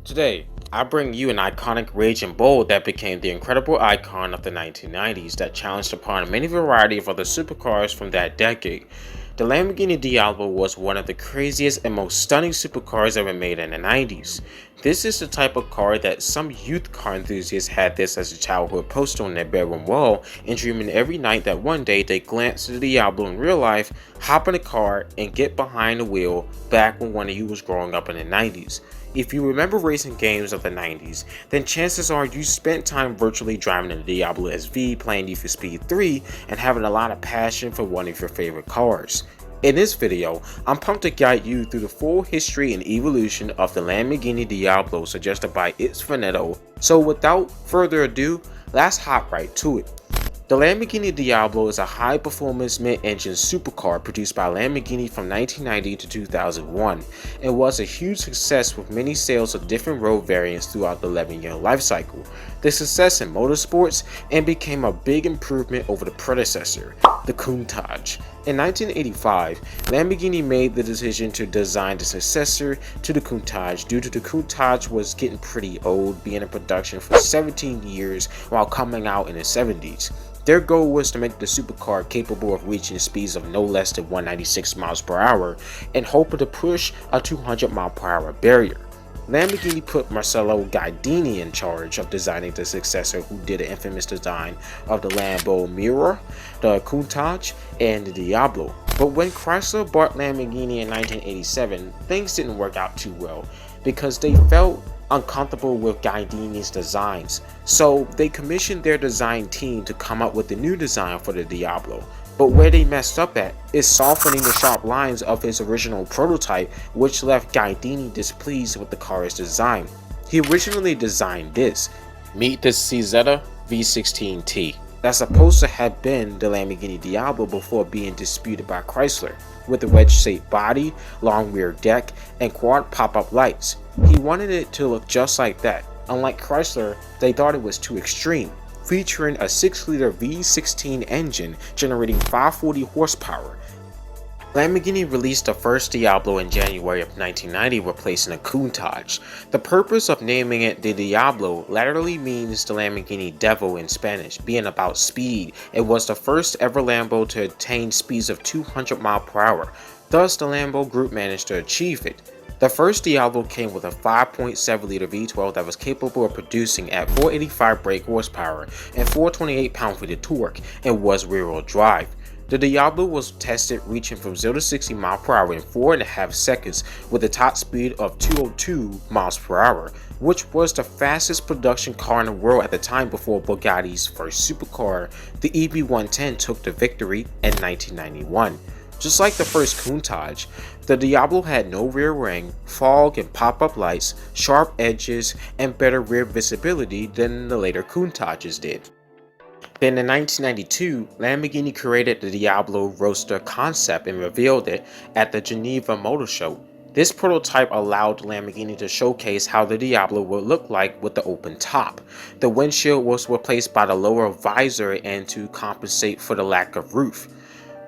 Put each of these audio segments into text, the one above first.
Today, I bring you an iconic rage and bold that became the incredible icon of the 1990s that challenged upon many variety of other supercars from that decade. The Lamborghini Diablo was one of the craziest and most stunning supercars ever made in the 90s. This is the type of car that some youth car enthusiasts had this as a childhood poster on their bedroom wall and dreaming every night that one day they glance at the Diablo in real life, hop in a car, and get behind the wheel back when one of you was growing up in the 90s. If you remember racing games of the 90s, then chances are you spent time virtually driving in the Diablo SV, playing Need for Speed 3, and having a lot of passion for one of your favorite cars. In this video, I'm pumped to guide you through the full history and evolution of the Lamborghini Diablo suggested by its Finetto. So without further ado, let's hop right to it. The Lamborghini Diablo is a high-performance mid-engine supercar produced by Lamborghini from 1990 to 2001 and was a huge success with many sales of different road variants throughout the 11-year life cycle. The success in motorsports and became a big improvement over the predecessor, the Countach. In 1985, Lamborghini made the decision to design the successor to the Countach due to the Countach was getting pretty old, being in production for 17 years while coming out in the 70s. Their goal was to make the supercar capable of reaching speeds of no less than 196 miles per hour and hoping to push a 200 mile per hour barrier. Lamborghini put Marcello Gandini in charge of designing the successor, who did the infamous design of the Lambo Mirror, the Countach, and the Diablo. But when Chrysler bought Lamborghini in 1987, things didn't work out too well because they felt uncomfortable with Gandini's designs, so they commissioned their design team to come up with a new design for the Diablo. But where they messed up at is softening the sharp lines of his original prototype, which left Gandini displeased with the car's design. He originally designed this. Meet the CZ V16T. That's supposed to have been the Lamborghini Diablo before being disputed by Chrysler, with a wedge-shaped body, long rear deck, and quad pop-up lights. He wanted it to look just like that. Unlike Chrysler, they thought it was too extreme, featuring a 6-liter V16 engine generating 540 horsepower. Lamborghini released the first Diablo in January of 1990, replacing the Countach. The purpose of naming it the Diablo literally means the Lamborghini Devil in Spanish, being about speed. It was the first ever Lambo to attain speeds of 200 miles per hour. Thus, the Lambo group managed to achieve it. The first Diablo came with a 5.7-liter V12 that was capable of producing at 485 brake horsepower and 428 pound-feet of torque and was rear-wheel drive. The Diablo was tested reaching from 0 to 60 miles per hour in 4.5 seconds with a top speed of 202 miles per hour, which was the fastest production car in the world at the time before Bugatti's first supercar, the EB110, took the victory in 1991. Just like the first Countach, the Diablo had no rear wing, fog and pop-up lights, sharp edges, and better rear visibility than the later Countaches did. Then in 1992, Lamborghini created the Diablo Roadster concept and revealed it at the Geneva Motor Show. This prototype allowed Lamborghini to showcase how the Diablo would look like with the open top. The windshield was replaced by the lower visor and to compensate for the lack of roof.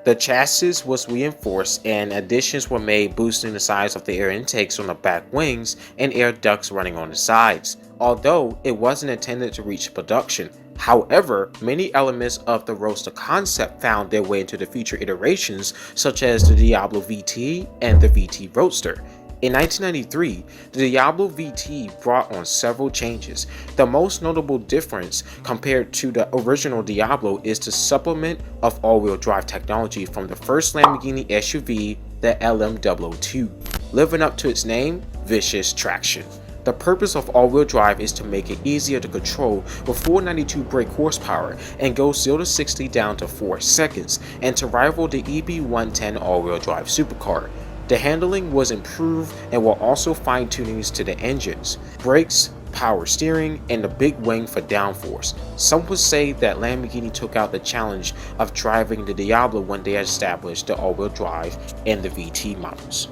The chassis was reinforced and additions were made, boosting the size of the air intakes on the back wings and air ducts running on the sides, although it wasn't intended to reach production. However, many elements of the Roadster concept found their way into the future iterations, such as the Diablo VT and the VT Roadster. In 1993, the Diablo VT brought on several changes. The most notable difference compared to the original Diablo is the supplement of all-wheel drive technology from the first Lamborghini SUV, the LM002, living up to its name, Vicious Traction. The purpose of all-wheel drive is to make it easier to control with 492 brake horsepower and go 0 to 60 down to 4 seconds, and to rival the EB110 all-wheel drive supercar. The handling was improved and were also fine-tunings to the engines, brakes, power steering, and the big wing for downforce. Some would say that Lamborghini took out the challenge of driving the Diablo when they established the all-wheel drive and the VT models.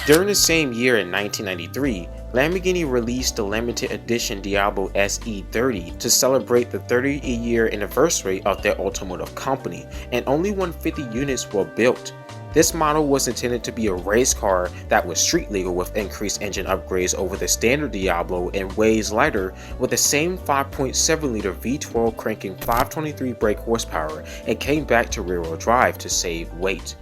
During the same year in 1993, Lamborghini released the limited edition Diablo SE30 to celebrate the 30-year anniversary of their automotive company, and only 150 units were built. This model was intended to be a race car that was street legal with increased engine upgrades over the standard Diablo and weighs lighter with the same 5.7-liter V12 cranking 523 brake horsepower and came back to rear-wheel drive to save weight.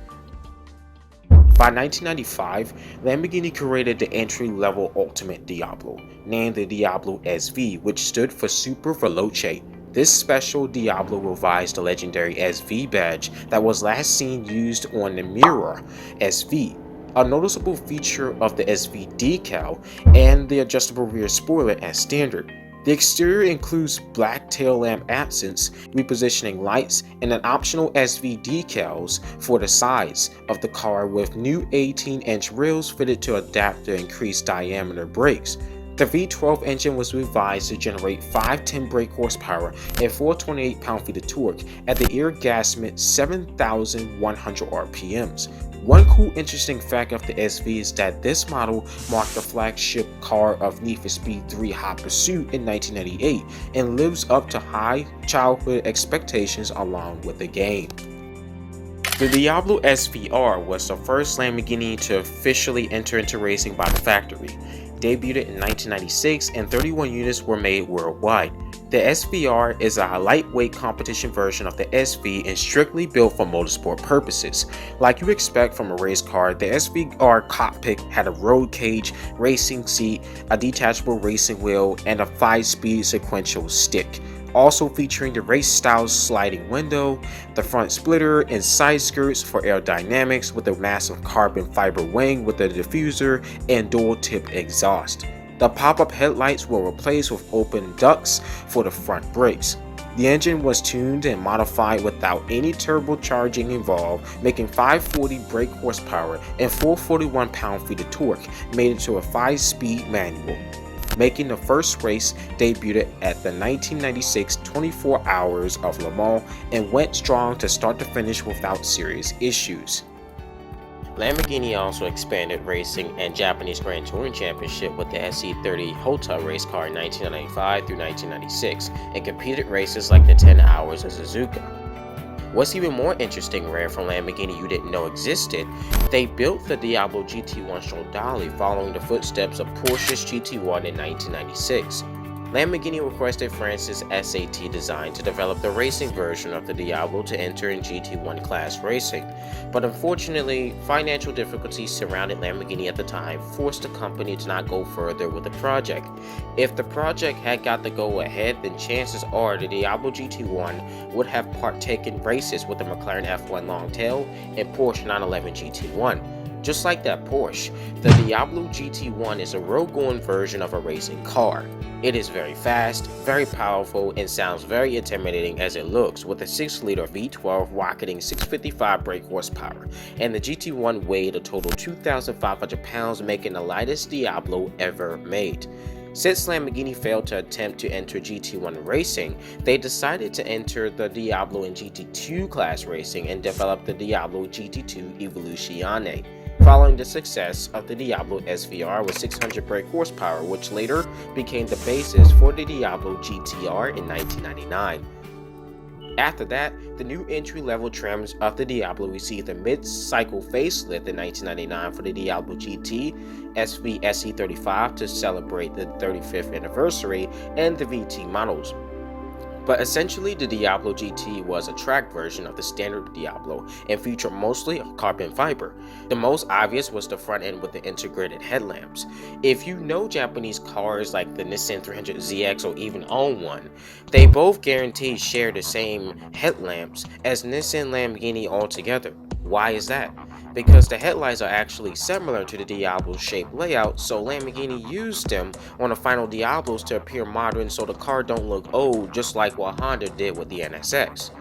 By 1995, Lamborghini created the entry-level Ultimate Diablo, named the Diablo SV, which stood for Super Veloce. This special Diablo revised the legendary SV badge that was last seen used on the Mirror SV, a noticeable feature of the SV decal, and the adjustable rear spoiler as standard. The exterior includes black tail lamp absence, repositioning lights, and an optional SV decals for the sides of the car with new 18-inch rails fitted to adapt the increased diameter brakes. The V12 engine was revised to generate 510 brake horsepower and 428 pound-feet of torque at the ear-gasmet 7,100 RPMs. One cool interesting fact of the SV is that this model marked the flagship car of Need for Speed 3 Hot Pursuit in 1998 and lives up to high childhood expectations along with the game. The Diablo SVR was the first Lamborghini to officially enter into racing by the factory. Debuted in 1996 and 31 units were made worldwide. The SVR is a lightweight competition version of the SV and strictly built for motorsport purposes. Like you expect from a race car, the SVR cockpit had a road cage, racing seat, a detachable racing wheel, and a 5-speed sequential stick. Also featuring the race-style sliding window, the front splitter and side skirts for aerodynamics with a massive carbon fiber wing with a diffuser and dual-tip exhaust. The pop-up headlights were replaced with open ducts for the front brakes. The engine was tuned and modified without any turbocharging involved, making 540 brake horsepower and 441 pound-feet of torque, made it to a 5-speed manual. Making the first race debuted at the 1996 24 Hours of Le Mans and went strong to start to finish without serious issues. Lamborghini also expanded racing and Japanese Grand Touring Championship with the SE30 Hota race car in 1995 through 1996 and competed races like the 10 Hours of Suzuka. What's even more interesting and rare from Lamborghini you didn't know existed, they built the Diablo GT1 Stradale following the footsteps of Porsche's GT1 in 1996. Lamborghini requested France's SAT design to develop the racing version of the Diablo to enter in GT1 class racing, but unfortunately, financial difficulties surrounding Lamborghini at the time forced the company to not go further with the project. If the project had got the go-ahead, then chances are the Diablo GT1 would have partaken races with the McLaren F1 Longtail and Porsche 911 GT1. Just like that Porsche, the Diablo GT1 is a road-going version of a racing car. It is very fast, very powerful, and sounds very intimidating as it looks, with a 6-liter V12 rocketing 655 brake horsepower, and the GT1 weighed a total 2,500 pounds, making the lightest Diablo ever made. Since Lamborghini failed to attempt to enter GT1 racing, they decided to enter the Diablo in GT2 class racing and develop the Diablo GT2 Evoluzione, following the success of the Diablo SVR with 600 brake horsepower, which later became the basis for the Diablo GTR in 1999. After that, the new entry-level trims of the Diablo received a mid-cycle facelift in 1999 for the Diablo GT, SV SE35 to celebrate the 35th anniversary, and the VT models. But essentially, the Diablo GT was a track version of the standard Diablo and featured mostly carbon fiber. The most obvious was the front end with the integrated headlamps. If you know Japanese cars like the Nissan 300ZX or even own one, they both guaranteed share the same headlamps as Nissan Lamborghini altogether. Why is that? Because the headlights are actually similar to the Diablo shape layout, so Lamborghini used them on the final Diablos to appear modern so the car don't look old, just like what Honda did with the NSX.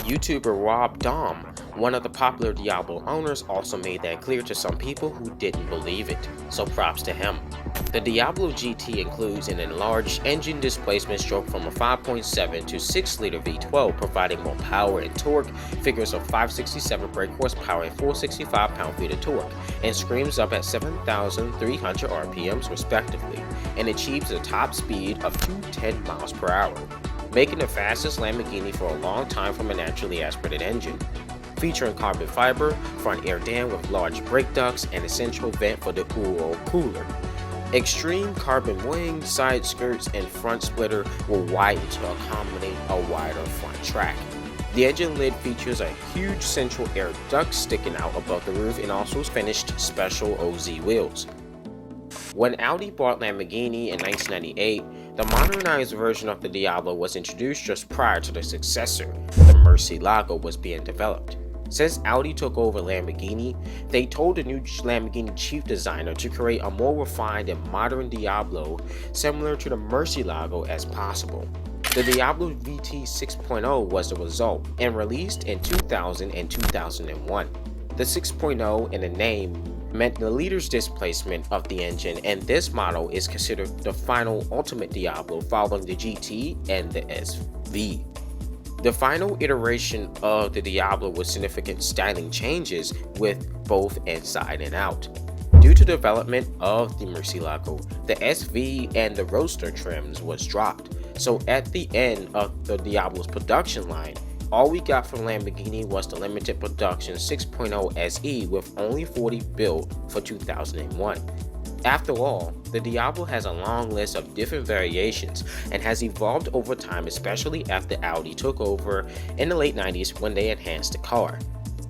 YouTuber Rob Dahm, one of the popular Diablo owners, also made that clear to some people who didn't believe it, so props to him. The Diablo GT includes an enlarged engine displacement stroke from a 5.7 to 6-liter V12, providing more power and torque, figures of 567 brake horsepower and 465 pound-feet of torque, and screams up at 7,300 RPMs respectively, and achieves a top speed of 210 miles per hour, making the fastest Lamborghini for a long time from a naturally aspirated engine. featuring carbon fiber, front air dam with large brake ducts, and a central vent for the oil cooler. Extreme carbon wing, side skirts, and front splitter were widened to accommodate a wider front track. The engine lid features a huge central air duct sticking out above the roof and also finished special OZ wheels. When Audi bought Lamborghini in 1998, the modernized version of the Diablo was introduced just prior to the successor, the Murcielago, was being developed. Since Audi took over Lamborghini, they told the new Lamborghini chief designer to create a more refined and modern Diablo similar to the Murcielago as possible. The Diablo VT 6.0 was the result and released in 2000 and 2001. The 6.0 in the name meant the leader's displacement of the engine, and this model is considered the final ultimate Diablo following the GT and the SV. The final iteration of the Diablo with significant styling changes with both inside and out. Due to development of the Murcielago, the SV and the Roadster trims was dropped, so at the end of the Diablo's production line, all we got from Lamborghini was the limited production 6.0 SE with only 40 built for 2001. After all, the Diablo has a long list of different variations and has evolved over time, especially after Audi took over in the late 90s when they enhanced the car.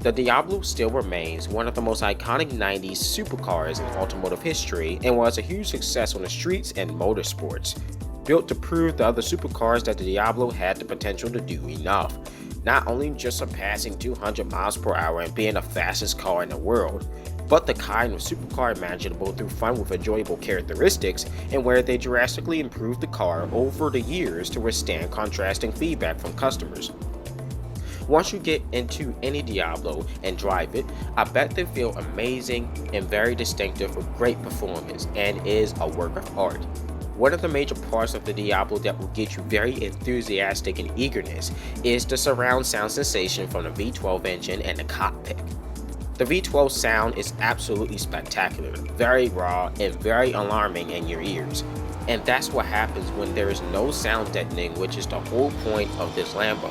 The Diablo still remains one of the most iconic 90s supercars in automotive history and was a huge success on the streets and motorsports. Built to prove to other supercars that the Diablo had the potential to do enough, not only just surpassing 200 miles per hour and being the fastest car in the world, but the kind of supercar imaginable through fun with enjoyable characteristics and where they drastically improved the car over the years to withstand contrasting feedback from customers. Once you get into any Diablo and drive it, I bet they feel amazing and very distinctive with great performance and is a work of art. One of the major parts of the Diablo that will get you very enthusiastic and eagerness is the surround sound sensation from the V12 engine and the cockpit. The V12 sound is absolutely spectacular, very raw and very alarming in your ears. And that's what happens when there is no sound deadening, which is the whole point of this Lambo.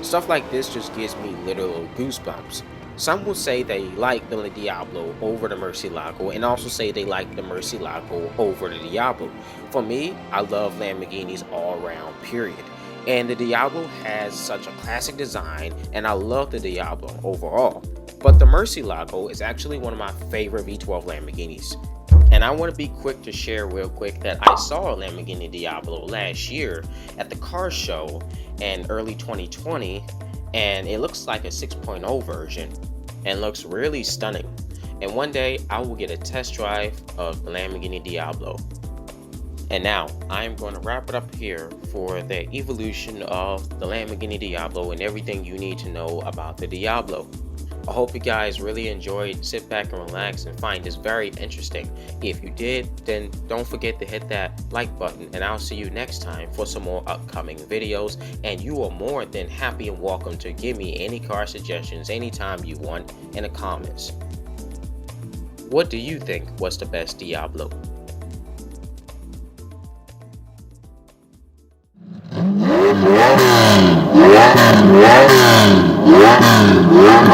Stuff like this just gives me literal goosebumps. Some will say they like the Diablo over the Murcielago and also say they like the Murcielago over the Diablo. For me, I love Lamborghinis all around, period. And the Diablo has such a classic design and I love the Diablo overall. But the Murcielago is actually one of my favorite V12 Lamborghinis. And I want to be quick to share real quick that I saw a Lamborghini Diablo last year at the car show in early 2020. And it looks like a 6.0 version and looks really stunning. And one day I will get a test drive of the Lamborghini Diablo. And now I am going to wrap it up here for the evolution of the Lamborghini Diablo and everything you need to know about the Diablo. I hope you guys really enjoyed, sit back and relax and find this very interesting. If you did, then don't forget to hit that like button and I'll see you next time for some more upcoming videos. And you are more than happy and welcome to give me any car suggestions anytime you want in the comments. What do you think was the best Diablo?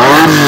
Wow.